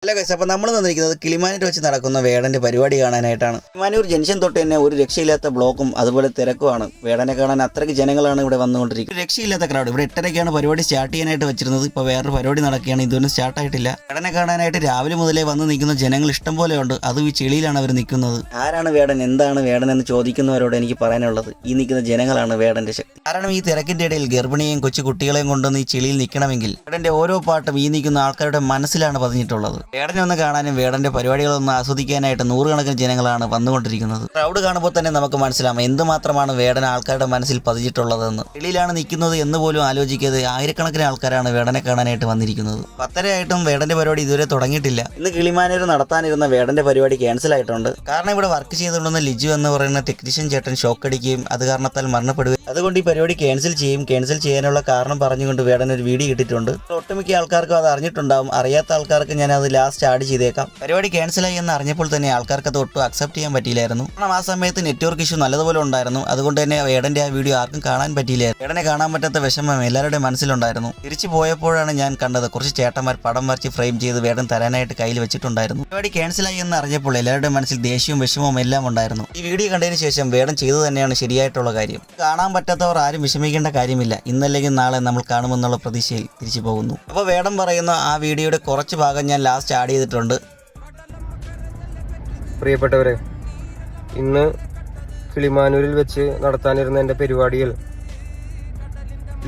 അല്ല ഗൈസ്, അപ്പോൾ നമ്മൾ വന്നിരിക്കുന്നത് കിളിമാനൂർ വെച്ച് നടക്കുന്ന വേടൻ്റെ പരിപാടി കാണാനായിട്ടാണ്. കിളിമാനൂർ ജംഗ്ഷൻ തൊട്ട് തന്നെ ഒരു രക്ഷയില്ലാത്ത ബ്ലോക്കും അതുപോലെ തിരക്കുമാണ്. വേടനെ കാണാൻ അത്രയ്ക്ക് ജനങ്ങളാണ് ഇവിടെ വന്നുകൊണ്ടിരിക്കുന്നത്. രക്ഷയില്ലാത്ത ക്രൗഡ്. ഇവിടെ 8:30ക്കാണ് പരിപാടി സ്റ്റാർട്ട് ചെയ്യാനായിട്ട് വെച്ചിരുന്നത്. ഇപ്പോൾ വേറൊരു പരിപാടി നടക്കുകയാണ്, ഇതൊന്നും സ്റ്റാർട്ട് ആയിട്ടില്ല. വേടനെ കാണാനായിട്ട് രാവിലെ മുതലേ വന്ന് നിൽക്കുന്ന ജനങ്ങൾ ഇഷ്ടം പോലെ ഉണ്ട്. അതും ഈ ചെളിയിലാണ് അവർ നിൽക്കുന്നത്. ആരാണ് വേടൻ, എന്താണ് വേടൻ എന്ന് ചോദിക്കുന്നവരോട് എനിക്ക് പറയാനുള്ളത്, ഈ നിൽക്കുന്ന ജനങ്ങളാണ് വേടൻ്റെ ശക്തി. കാരണം ഈ തിരക്കിൻ്റെ ഇടയിൽ ഗർഭിണിയെയും കൊച്ചു കുട്ടികളെയും കൊണ്ടുവന്ന് ഈ ചെളിയിൽ നിൽക്കണമെങ്കിൽ വേടൻ്റെ ഓരോ പാട്ടും ഈ നിൽക്കുന്ന ആൾക്കാരുടെ മനസ്സിലാണ് പതിഞ്ഞിട്ടുള്ളത്. വേടനെ ഒന്ന് കാണാനും വേടന്റെ പരിപാടികളൊന്ന് ആസ്വദിക്കാനായിട്ട് നൂറുകണക്കിന് ജനങ്ങളാണ് വന്നുകൊണ്ടിരിക്കുന്നത്. ക്രൗഡ് കാണുമ്പോൾ തന്നെ നമുക്ക് മനസ്സിലാവും എന്തുമാത്രമാണ് വേടൻ ആൾക്കാരുടെ മനസ്സിൽ പതിച്ചിട്ടുള്ളതെന്ന്. വെളിയിലാണ് നിൽക്കുന്നത് എന്ന് പോലും ആലോചിക്കാതെ ആയിരക്കണക്കിന് ആൾക്കാരാണ് വേടനെ കാണാനായിട്ട് വന്നിരിക്കുന്നത്. 10:30 വേടന്റെ പരിപാടി ഇതുവരെ തുടങ്ങിയിട്ടില്ല. ഇന്ന് കിളിമാനൂർ നടത്താനിരുന്ന വേടന്റെ പരിപാടി ക്യാൻസൽ ആയിട്ടുണ്ട്. കാരണം ഇവിടെ വർക്ക് ചെയ്തുകൊണ്ടുവന്ന ലിജു എന്ന് പറയുന്ന ടെക്നീഷ്യൻ ചേട്ടൻ ഷോക്ക് അടിക്കുകയും അത് കാരണത്താൽ മരണപ്പെടുകയും അതുകൊണ്ട് ഈ പരിപാടി ക്യാൻസൽ ചെയ്യും. ക്യാൻസൽ ചെയ്യാനുള്ള കാരണം പറഞ്ഞുകൊണ്ട് വേടൻ ഒരു വീഡിയോ ഇട്ടിട്ടുണ്ട്. ഒട്ടുമിക്ക ആൾക്കാർക്കും അത് അറിഞ്ഞിട്ടുണ്ടാവും. അറിയാത്ത ആൾക്കാർക്ക് ഞാൻ അത് ലാസ്റ്റ് ആഡ് ചെയ്തേക്കാം. പരിപാടി ക്യാൻസലായി എന്ന് അറിഞ്ഞപ്പോൾ തന്നെ ആൾക്കാർക്ക് അത് ഒട്ടും അക്സെപ്റ്റ് ചെയ്യാൻ പറ്റിയില്ലായിരുന്നു. കാരണം ആ സമയത്ത് നെറ്റ്വർക്ക് ഇഷ്യൂ നല്ലതുപോലെ ഉണ്ടായിരുന്നു. അതുകൊണ്ട് തന്നെ വേടന്റെ ആ വീഡിയോ ആർക്കും കാണാൻ പറ്റിയില്ലായിരുന്നു. വേടനെ കാണാൻ പറ്റാത്ത വിഷമം എല്ലാവരുടെയും മനസ്സിലുണ്ടായിരുന്നു. തിരിച്ചു പോയപ്പോഴാണ് ഞാൻ കണ്ടത് കുറച്ച് ചേട്ടന്മാർ പടം വരച്ച് ഫ്രെയിം ചെയ്ത് വേടൻ തരാനായിട്ട് കയ്യിൽ വെച്ചിട്ടുണ്ടായിരുന്നു. പരിപാടി ക്യാൻസലായി എന്ന് അറിഞ്ഞപ്പോൾ എല്ലാവരുടെയും മനസ്സിൽ ദേഷ്യവും വിഷമവും എല്ലാം ഉണ്ടായിരുന്നു. ഈ വീഡിയോ കണ്ടതിന് ശേഷം വേടൻ ചെയ്തു തന്നെയാണ് ശരിയായിട്ടുള്ള കാര്യം. കാണാൻ പറ്റാത്തവർ ആരും വിഷമിക്കേണ്ട കാര്യമില്ല. ഇന്നല്ലെങ്കിൽ നാളെ നമ്മൾ കാണുമെന്നുള്ള പ്രതീക്ഷയിൽ തിരിച്ചു പോകുന്നു. അപ്പോൾ വേടൻ പറയുന്ന ആ വീഡിയോയുടെ കുറച്ച് ഭാഗം ഞാൻ ലാസ്റ്റ് ആഡ് ചെയ്തിട്ടുണ്ട്. പ്രിയപ്പെട്ടവരെ, ഇന്ന് കിളിമാനൂരിൽ വെച്ച് നടത്താനിരുന്ന എൻ്റെ പരിപാടിയിൽ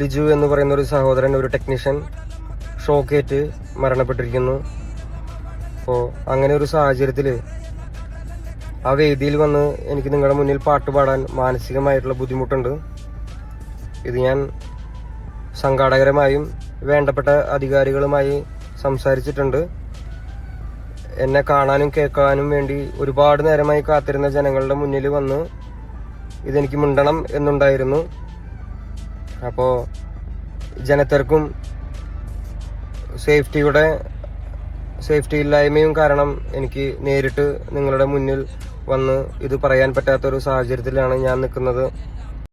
ലിജു എന്ന് പറയുന്ന ഒരു സഹോദരൻ, ഒരു ടെക്നീഷ്യൻ ഷോക്കേറ്റ് മരണപ്പെട്ടിരിക്കുന്നു. അപ്പോൾ അങ്ങനെ ഒരു സാഹചര്യത്തിൽ ആ വേദിയിൽ വന്ന് എനിക്ക് നിങ്ങളുടെ മുന്നിൽ പാട്ട് പാടാൻ മാനസികമായിട്ടുള്ള ബുദ്ധിമുട്ടുണ്ട്. ഇത് ഞാൻ സംഘാടകരുമായും വേണ്ടപ്പെട്ട അധികാരികളുമായി സംസാരിച്ചിട്ടുണ്ട്. എന്നെ കാണാനും കേൾക്കാനും വേണ്ടി ഒരുപാട് നേരമായി കാത്തിരുന്ന ജനങ്ങളുടെ മുന്നിൽ വന്ന് ഇതെനിക്ക് മിണ്ടണം എന്നുണ്ടായിരുന്നു. അപ്പോൾ ജനത്തിരക്കും സേഫ്റ്റി ഇല്ലായ്മയും കാരണം എനിക്ക് നേരിട്ട് നിങ്ങളുടെ മുന്നിൽ വന്ന് ഇത് പറയാൻ പറ്റാത്തൊരു സാഹചര്യത്തിലാണ് ഞാൻ നിൽക്കുന്നത്.